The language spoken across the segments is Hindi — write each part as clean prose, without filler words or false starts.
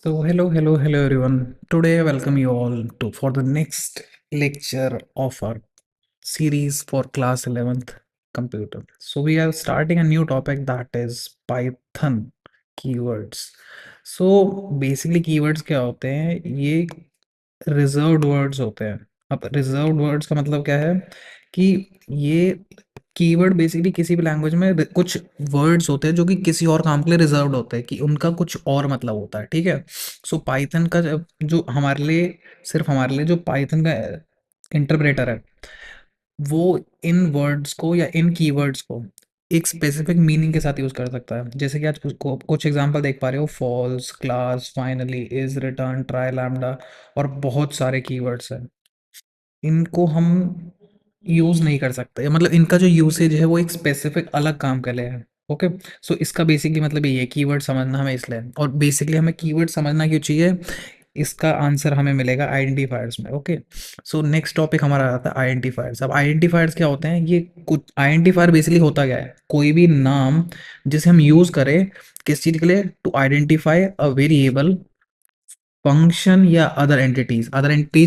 Hello everyone. Today I welcome you all to for the next lecture of our series for class 11th computer. So we are starting a new topic that is Python keywords. So basically keywords क्या होते हैं? ये रिजर्व्ड वर्ड्स होते हैं। अब रिजर्व्ड वर्ड्स का मतलब क्या है कि ये कीवर्ड बेसिकली किसी भी लैंग्वेज में कुछ वर्ड्स होते हैं जो कि किसी और काम के लिए रिजर्व्ड होते हैं कि उनका कुछ और मतलब होता है, ठीक है। सो पाइथन का जो हमारे लिए सिर्फ हमारे लिए जो पाइथन का इंटरप्रेटर है वो इन वर्ड्स को या इन कीवर्ड्स को एक स्पेसिफिक मीनिंग के साथ यूज कर सकता है। जैसे कि आज कुछ एग्जांपल देख पा रहे हो, false, class, finally, is, return, try, lambda और बहुत सारे कीवर्ड्स हैं। इनको हम यूज़ नहीं कर सकते, मतलब इनका जो यूसेज है वो एक स्पेसिफिक अलग काम के लिए है। ओके। सो इसका बेसिकली मतलब ये है कीवर्ड समझना हमें इसलिए, और बेसिकली हमें कीवर्ड समझना क्यों चाहिए, इसका आंसर हमें मिलेगा आइडेंटिफायर्स में। ओके। सो नेक्स्ट टॉपिक हमारा आता है आइडेंटिफायर्स। अब आइडेंटिफायर्स क्या होते हैं? ये कुछ आइडेंटिफायर बेसिकली होता क्या है, कोई भी नाम जिसे हम यूज़ करें किस चीज़ के लिए, to identify a variable, function या अदर एंटिटीज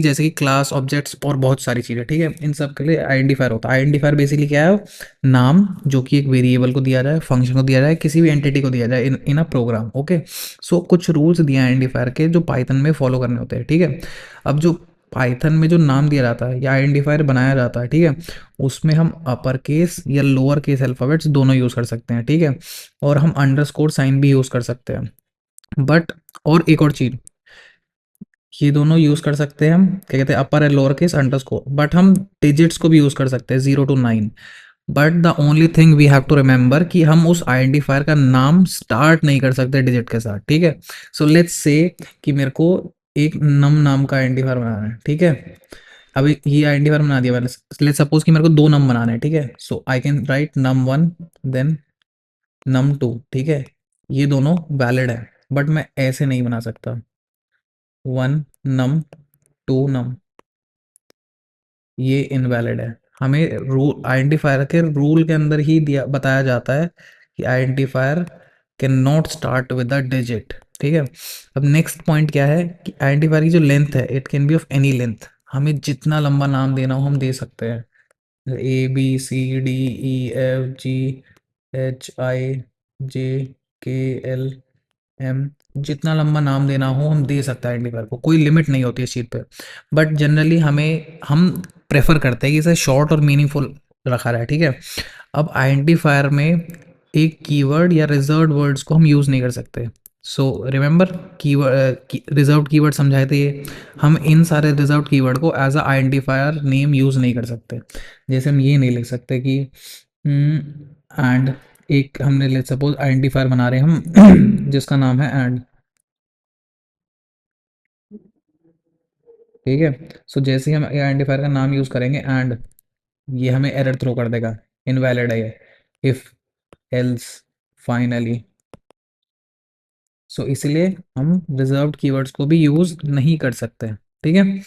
जैसे कि क्लास, ऑब्जेक्ट्स और बहुत सारी चीज़ें, ठीक है। इन सब के लिए आइडेंटिफायर होता है। आइडेंटिफायर बेसिकली क्या है? नाम जो कि एक वेरिएबल को दिया जाए, फंक्शन को दिया जाए, किसी भी एंटिटी को दिया जाए इन इन अ प्रोग्राम। ओके। सो कुछ रूल्स दिए हैं आइडेंटिफायर के जो पाइथन में फॉलो करने होते हैं, ठीक है। अब जो पाइथन में जो नाम दिया जाता है या आइडेंटिफायर बनाया जाता है, ठीक है, उसमें हम अपर केस या लोअर केस अल्फ़ाबेट्स दोनों यूज़ कर सकते हैं, ठीक है। और हम अंडरस्कोर साइन भी यूज़ कर सकते हैं। बट और एक और चीज़, ये दोनों यूज कर सकते हैं हम, क्या कहते हैं, upper and lower case underscore, but हम डिजिट्स को भी यूज कर सकते हैं 0 to 9। But the only thing we have to remember कि हम उस आइडेंटिफायर का नाम स्टार्ट नहीं कर सकते डिजिट के साथ, ठीक है। सो लेट्स से कि मेरे को एक नम नाम का आइडेंटिफायर बनाना है, ठीक है। अभी ये आइडेंटिफायर बना दिया मैंने। लेट्स सपोज कि मेरे को दो नम बनाने हैं, ठीक है। So I can write num1 then num2, ठीक है। ये दोनों वैलिड है, बट मैं ऐसे नहीं बना सकता, 1 num 2 num, ये इनवैलिड है। हमें रूल आइडेंटिफायर के रूल के अंदर ही दिया बताया जाता है कि identifier can not start with a digit, ठीक है। अब नेक्स्ट पॉइंट क्या है कि आइडेंटिफायर की जो लेंथ है, it can be of any length. हमें जितना लंबा नाम देना हो हम दे सकते हैं, ABCDEFGHIJKL एम, जितना लंबा नाम देना हो हम दे सकते हैं आइडेंटिफायर को, कोई लिमिट नहीं होती इस चीज़ पे। बट जनरली हम प्रेफर करते हैं कि इसे शॉर्ट और मीनिंगफुल रखा रहा है, ठीक है। अब आइडेंटिफायर में एक कीवर्ड या रिजर्व्ड वर्ड्स को हम यूज़ नहीं कर सकते। So remember, keyword reserved keyword समझाए थे ये। हम इन सारे रिजर्व्ड कीवर्ड को as a identifier name use नहीं कर सकते। जैसे हम ये नहीं लिख सकते कि एंड, एक हमने लेट सपोज आइडेंटिफायर बना रहे हैं हम जिसका नाम है एंड, ठीक है। सो जैसे ही हम आइडेंटिफायर का नाम यूज़ करेंगे एंड, ये हमें एरर थ्रो कर देगा, इनवैलिड है ये, इफ, एल्स, फाइनली। सो इसलिए हम रिजर्व्ड कीवर्ड्स को भी यूज़ नहीं कर सकते, ठीक है।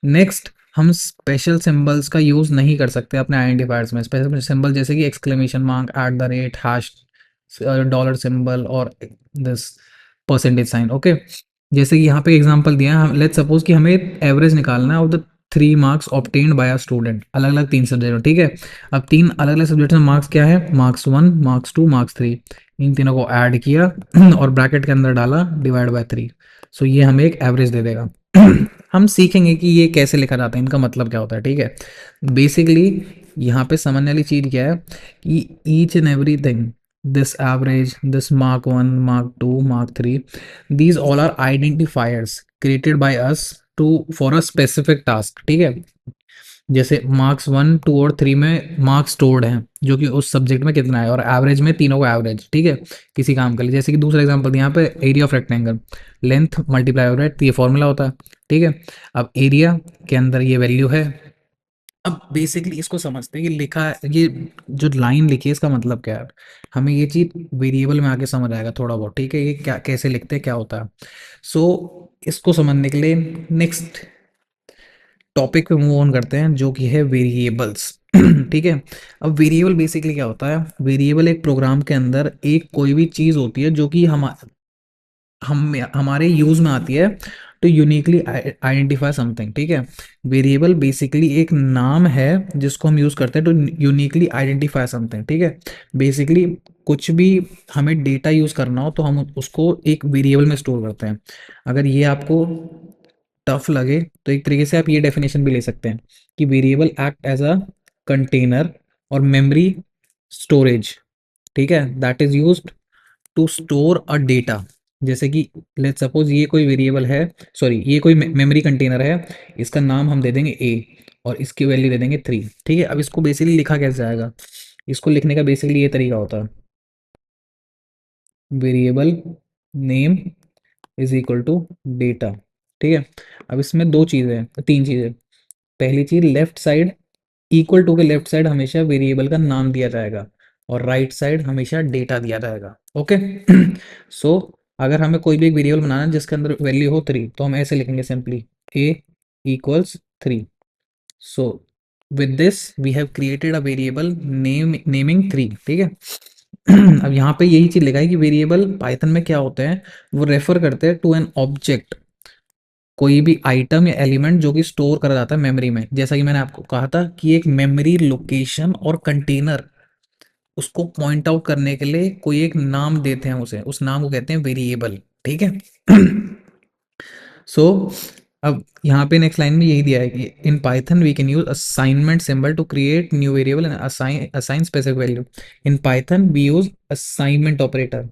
नेक्स्ट, हम स्पेशल सिंबल्स का यूज़ नहीं कर सकते अपने आइडेंटिफायर्स में। स्पेशल सिंबल जैसे कि exclamation mark, @ hash, dollar symbol और दिस परसेंटेज साइन, ओके। जैसे कि यहाँ पे एग्जांपल दिया है, लेट्स सपोज कि हमें एवरेज निकालना है of the 3 marks obtained by a student, अलग अलग 3 सब्जेक्ट में, ठीक है। अब 3 अलग अलग सब्जेक्ट में मार्क्स क्या है, मार्क्स 1, मार्क्स 2, मार्क्स 3, इन तीनों को ऐड किया और ब्रैकेट के अंदर डाला डिवाइड बाय 3। सो ये हमें एक एवरेज दे देगा। हम सीखेंगे कि ये कैसे लिखा जाता है, इनका मतलब क्या होता है, ठीक है। बेसिकली यहाँ पे समझने वाली चीज़ क्या है कि each and every thing, this average, this mark 1, mark 2, mark 3, these all are identifiers created by us to for a specific task, ठीक है। जैसे मार्क्स 1, 2 और 3 में मार्क्स स्टोर्ड हैं जो कि उस सब्जेक्ट में कितना है, और एवरेज में तीनों को एवरेज, ठीक है, किसी काम के लिए। जैसे कि दूसरा एग्जांपल यहाँ पे area of rectangle, length multiply of breadth, ये फॉर्मूला होता है, ठीक है। अब एरिया के अंदर ये वैल्यू है। अब बेसिकली इसको समझते हैं कि लिखा ये जो लाइन लिखी है इसका मतलब क्या है। हमें ये चीज़ वेरिएबल में आके समझ आएगा थोड़ा बहुत, ठीक है, ये क्या कैसे लिखते हैं क्या होता है। सो इसको समझने के लिए नेक्स्ट टॉपिक पे मूव ऑन करते हैं जो कि है वेरिएबल्स। ठीक है। अब वेरिएबल बेसिकली क्या होता है, वेरिएबल एक प्रोग्राम के अंदर एक कोई भी चीज़ होती है जो कि हमारे यूज में आती है टू यूनिकली आइडेंटिफाई समथिंग, ठीक है। वेरिएबल बेसिकली एक नाम है जिसको हम यूज करते हैं टू यूनिकली आइडेंटिफाई समथिंग, ठीक है। बेसिकली कुछ भी हमें डेटा यूज करना हो तो हम उसको एक वेरिएबल में स्टोर करते हैं। अगर ये आपको टफ लगे तो एक तरीके से आप ये डेफिनेशन भी ले सकते हैं कि variable act as a container और मेमोरी स्टोरेज, ठीक है, that is used to store a data. जैसे कि लेट्स सपोज ये कोई वेरिएबल है, सॉरी ये कोई मेमोरी कंटेनर है, इसका नाम हम दे देंगे ए और इसकी वैल्यू दे देंगे 3, ठीक है। अब इसको बेसिकली लिखा कैसे जाएगा, इसको लिखने का बेसिकली ये तरीका होता है, variable name is equal to data, ठीक है। अब इसमें दो चीज़ें हैं, तीन चीज़ें। पहली चीज़, लेफ्ट साइड इक्वल टू के लेफ्ट साइड हमेशा वेरिएबल का नाम दिया जाएगा और राइट साइड हमेशा डेटा दिया जाएगा, ओके। सो अगर हमें कोई भी एक वेरिएबल बनाना है जिसके अंदर वैल्यू हो 3 तो हम ऐसे लिखेंगे simply a equals 3। So with this we have created a variable naming 3, ठीक है। अब यहाँ पे यही चीज लिखा है कि वेरिएबल पाइथन में क्या होते हैं, वो रेफर करते हैं टू एन ऑब्जेक्ट, कोई भी आइटम या एलिमेंट जो कि स्टोर करा जाता है मेमोरी में। जैसा कि मैंने आपको कहा था कि एक मेमोरी लोकेशन और कंटेनर, उसको पॉइंट आउट करने के लिए कोई एक नाम देते हैं उसे, उस नाम को कहते हैं वेरिएबल, ठीक है। सो अब यहाँ पे नेक्स्ट लाइन में यही दिया है कि in Python we can use assignment symbol to create new variable and assign specific value. In Python we use assignment operator,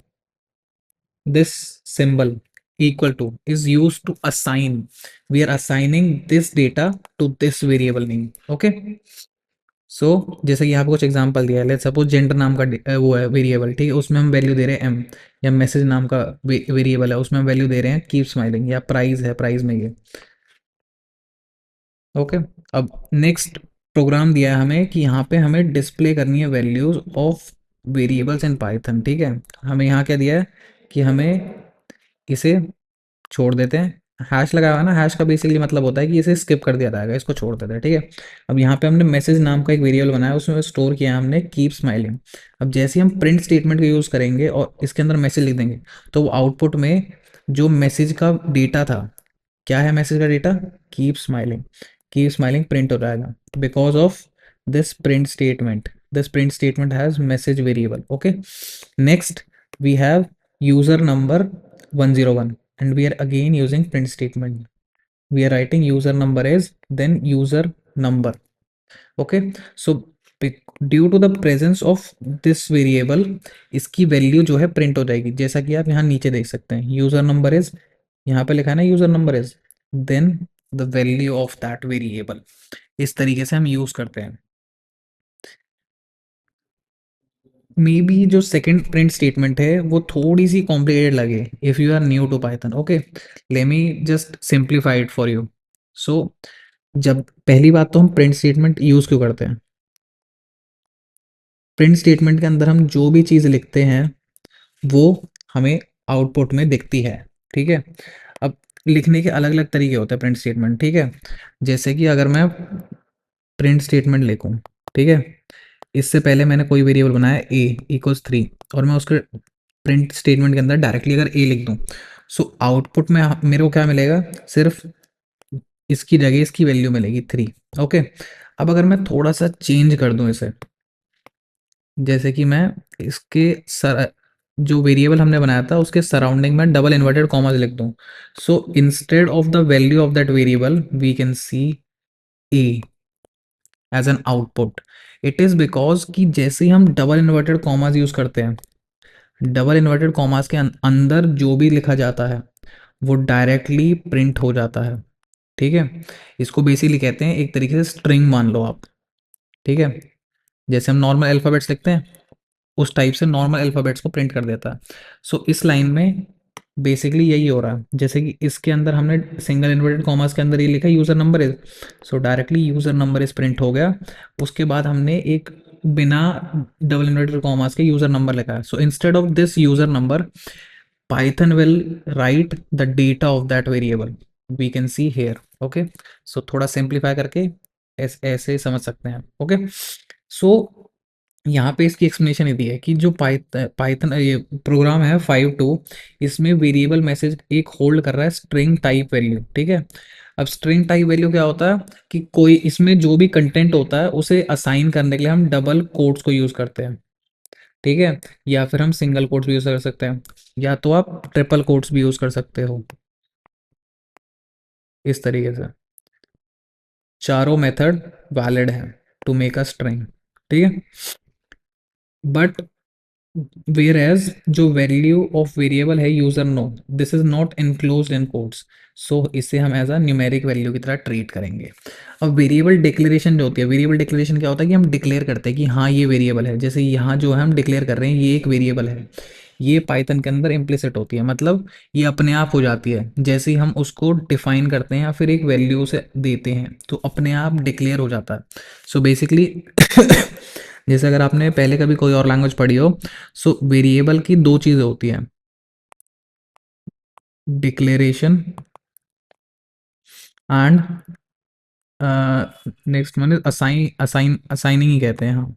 this symbol equal to is used to assign, we are assigning this data to this variable name, okay। सो जैसे कि यहाँ पे कुछ एग्जांपल दिया है, लेट्स सपोज जेंडर नाम का वो है वेरिएबल, ठीक है, उसमें हम वैल्यू दे रहे हैं एम, या मैसेज नाम का वेरिएबल है उसमें हम वैल्यू दे रहे हैं कीप स्माइलिंग, या प्राइस है प्राइस में ये, ओके। अब नेक्स्ट प्रोग्राम दिया है हमें कि यहाँ पे हमें डिस्प्ले करनी है values of variables in Python, ठीक है। हमें यहाँ क्या दिया है कि हमें इसे छोड़ देते हैं, हैश लगाया हुआ है ना, हैश का बेसिकली मतलब होता है कि इसे स्किप कर दिया जाएगा, इसको छोड़ देते हैं, ठीक है। अब यहाँ पे हमने मैसेज नाम का एक वेरिएबल बनाया, उसमें स्टोर किया हमने कीप स्माइलिंग। अब जैसे ही हम प्रिंट स्टेटमेंट का यूज़ करेंगे और इसके अंदर मैसेज लिख देंगे तो वो आउटपुट में जो मैसेज का डेटा था, क्या है मैसेज का data, keep smiling, keep smiling print हो जाएगा because of this print statement, this print statement has message variable, okay. Next we have user number 101 and we are again using print statement, we are writing user number as then user number, okay। So due to the presence of this variable इसकी वैल्यू जो है प्रिंट हो जाएगी, जैसा कि आप यहाँ नीचे देख सकते हैं, यूजर नंबर इज, यहाँ पे लिखा है ना user number is, then the value of that variable. इस तरीके से हम यूज करते हैं। मे बी जो सेकंड प्रिंट स्टेटमेंट है वो थोड़ी सी कॉम्प्लिकेटेड लगे if you are new to Python, okay. Let me just simplify it for you. So जब पहली बात तो हम प्रिंट स्टेटमेंट यूज क्यों करते हैं, प्रिंट स्टेटमेंट के अंदर हम जो भी चीज़ लिखते हैं वो हमें आउटपुट में दिखती है, ठीक है। अब लिखने के अलग अलग तरीके होते हैं प्रिंट स्टेटमेंट, ठीक है। जैसे कि अगर मैं प्रिंट स्टेटमेंट लिखूं, ठीक है, इससे पहले मैंने कोई वेरिएबल बनाया ए इक्वल्स 3 और मैं उसके प्रिंट स्टेटमेंट के अंदर डायरेक्टली अगर ए लिख दूं, सो आउटपुट में मेरे को क्या मिलेगा, सिर्फ इसकी जगह इसकी वैल्यू मिलेगी 3, ओके। अब अगर मैं थोड़ा सा चेंज कर दूं इसे, जैसे कि मैं इसके सर जो वेरिएबल हमने बनाया था उसके सराउंडिंग में डबल इन्वर्टेड कॉमास लिख दूं, so instead of the value of that variable we can see a as an output. It is because कि जैसे ही हम डबल इन्वर्टेड कॉमास यूज़ करते हैं, डबल इन्वर्टेड कॉमास के अंदर जो भी लिखा जाता है वो डायरेक्टली प्रिंट हो जाता है, ठीक है। इसको बेसिकली कहते हैं एक तरीके से स्ट्रिंग मान लो आप, ठीक है। जैसे हम नॉर्मल अल्फ़ाबेट्स लिखते हैं उस टाइप से नॉर्मल अल्फ़ाबेट्स को प्रिंट कर देता है। सो इस लाइन में बेसिकली यही हो रहा है, जैसे कि इसके अंदर हमने सिंगल इन्वर्टेड कॉमास के अंदर ये लिखा user number is, so directly user number is print हो गया। उसके बाद हमने एक बिना डबल इन्वर्टेड कॉमास के यूज़र नंबर लिखा है, so instead of this user number Python will write the data of that variable we can see here, okay. So थोड़ा सिंप्लीफाई करके ऐसे समझ सकते हैं, ओके। सो यहाँ पे इसकी एक्सप्लेनेशन ये दी है कि जो पाइथन ये प्रोग्राम है 5.2, इसमें वेरिएबल मैसेज एक होल्ड कर रहा है स्ट्रिंग टाइप वैल्यू, ठीक है। अब स्ट्रिंग टाइप वैल्यू क्या होता है कि कोई इसमें जो भी कंटेंट होता है उसे असाइन करने के लिए हम डबल कोट्स को यूज करते हैं, ठीक है। या फिर हम सिंगल कोट्स भी यूज कर सकते हैं, या तो आप ट्रिपल कोट्स भी यूज कर सकते हो, इस तरीके से चारों मेथड वैलिड है टू मेक अ स्ट्रिंग, ठीक है। बट वेयर एज जो वैल्यू ऑफ वेरिएबल है user no, this is not enclosed in codes, so इसे हम एज अ न्यूमेरिक वैल्यू की तरह ट्रीट करेंगे। अब वेरिएबल डिक्लेरेशन जो होती है, वेरिएबल डिक्लेरेशन क्या होता है कि हम डिक्लेयर करते हैं कि हाँ ये वेरिएबल है, जैसे यहाँ जो है हम डिक्लेयर कर रहे हैं ये एक वेरिएबल है, ये पाइथन के अंदर इम्प्लिसिट होती है, मतलब ये अपने आप हो जाती है जैसे ही हम उसको डिफाइन करते हैं या फिर एक वैल्यू से देते हैं तो अपने आप डिक्लेयर हो जाता है। सो बेसिकली जैसे अगर आपने पहले कभी कोई और लैंग्वेज पढ़ी हो, सो वेरिएबल की दो चीज़ें होती हैं, declaration and next one is assigning ही कहते हैं, हाँ,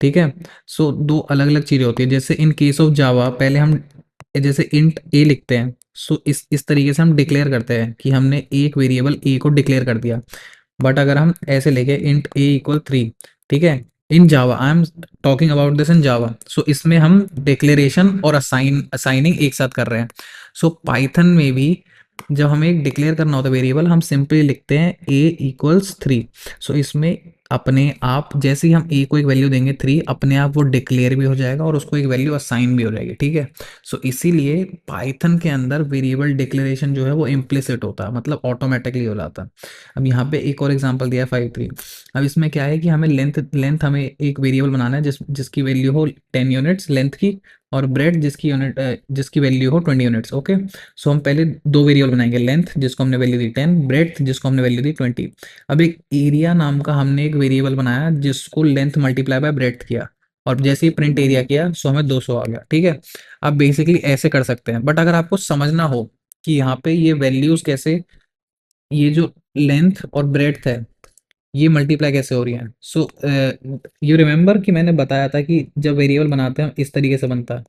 ठीक है। सो दो अलग अलग चीज़ें होती है, जैसे इन केस ऑफ जावा पहले हम जैसे इंट ए लिखते हैं, सो इस तरीके से हम डिक्लेयर करते हैं कि हमने एक वेरिएबल ए को डिक्लेयर कर दिया। बट अगर हम ऐसे लेके इंट ए इक्वल 3, ठीक है, in Java I am talking about this in Java, so इसमें हम डिक्लेरेशन और असाइनिंग एक साथ कर रहे हैं। सो पाइथन में भी जब हमें एक डिक्लेयर करना होता है वेरिएबल, हम सिंपली लिखते हैं ए इक्वल्स 3। सो इसमें अपने आप जैसे ही हम ए को एक वैल्यू देंगे 3, अपने आप वो डिक्लेयर भी हो जाएगा और उसको एक वैल्यू असाइन भी हो जाएगी, ठीक है। सो इसीलिए पाइथन के अंदर वेरिएबल डिक्लेरेशन जो है वो इम्प्लिसिट होता है, मतलब ऑटोमेटिकली हो जाता है। अब यहाँ पे एक और एग्जांपल दिया है 5.3। अब इसमें क्या है कि हमें लेंथ लेंथ हमें एक वेरिएबल बनाना है जिसकी वैल्यू हो 10 यूनिट्स लेंथ की, और ब्रेड जिसकी वैल्यू हो 20 यूनिट्स, ओके। सो हम पहले दो वेरिएबल बनाएंगे, लेंथ जिसको हमने वैल्यू दी 10, ब्रेड जिसको हमने वैल्यू दी 20। अब एक एरिया नाम का हमने एक वेरिएबल बनाया जिसको लेंथ मल्टीप्लाई बाय ब्रेड किया, और जैसे ही प्रिंट एरिया किया सो हमें 200 आ गया, ठीक है। आप बेसिकली ऐसे कर सकते हैं, बट अगर आपको समझना हो कि यहाँ पे ये वैल्यूज कैसे, ये जो लेंथ और ब्रेड्थ है ये मल्टीप्लाई कैसे हो रही है, सो यू रिमेम्बर कि मैंने बताया था कि जब वेरिएबल बनाते हैं इस तरीके से बनता है,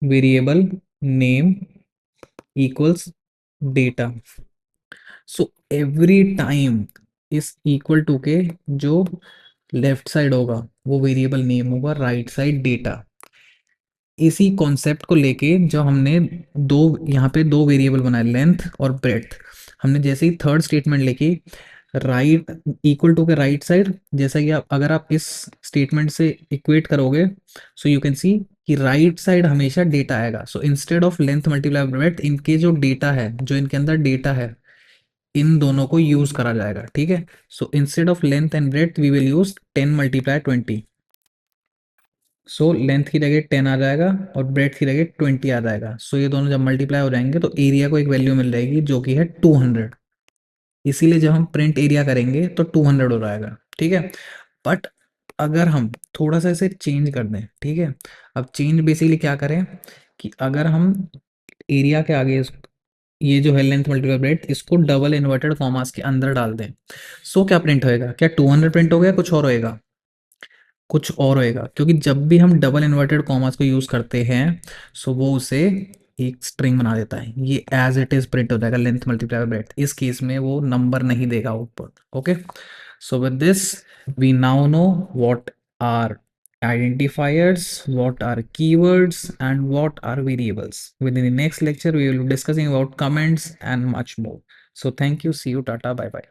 variable name equals data. So every time इस इक्वल टू के जो लेफ्ट साइड होगा वो वेरिएबल नेम होगा, राइट साइड डेटा। इसी कॉन्सेप्ट को लेके जो हमने दो यहाँ पे दो वेरिएबल बनाए लेंथ और ब्रेड्थ, हमने जैसे ही थर्ड स्टेटमेंट लेके राइट इक्वल टू के राइट साइड, जैसा कि आप अगर आप इस स्टेटमेंट से इक्वेट करोगे सो यू कैन सी कि राइट साइड हमेशा डेटा आएगा। सो instead of length multiply breadth, इनके जो डेटा है जो इनके अंदर डेटा है इन दोनों को यूज करा जाएगा, ठीक है। So instead of length and breadth we will use 10 multiply 20। So length की जगह 10 आ जाएगा और ब्रेड्थ की जगह 20 आ जाएगा। सो ये दोनों जब मल्टीप्लाई हो जाएंगे तो एरिया को एक वैल्यू मिल जाएगी जो कि है 200। इसीलिए जब हम प्रिंट एरिया करेंगे तो 200 हो जाएगा, ठीक है। बट अगर हम थोड़ा सा इसे चेंज कर दें, ठीक है, अब चेंज बेसिकली क्या करें कि अगर हम एरिया के आगे ये जो है लेंथ मल्टीप्लाई ब्रेड्थ इसको डबल इन्वर्टेड कॉमास के अंदर डाल दें, सो क्या प्रिंट होएगा, क्या 200 प्रिंट हो गया, कुछ और होएगा, कुछ और होएगा, क्योंकि जब भी हम डबल इन्वर्टेड कॉमास को यूज करते हैं सो वो उसे एक स्ट्रिंग बना देता है, ये एज इट इज प्रिंट हो जाएगा लेंथ मल्टीप्लाई ब्रेड्थ, इस केस में वो नंबर नहीं देगा ऊपर, okay. So with this we now know what are identifiers, what are keywords, and what are variables. Within the next lecture we will be discussing about comments and much more. So thank you, see you, tata, bye bye.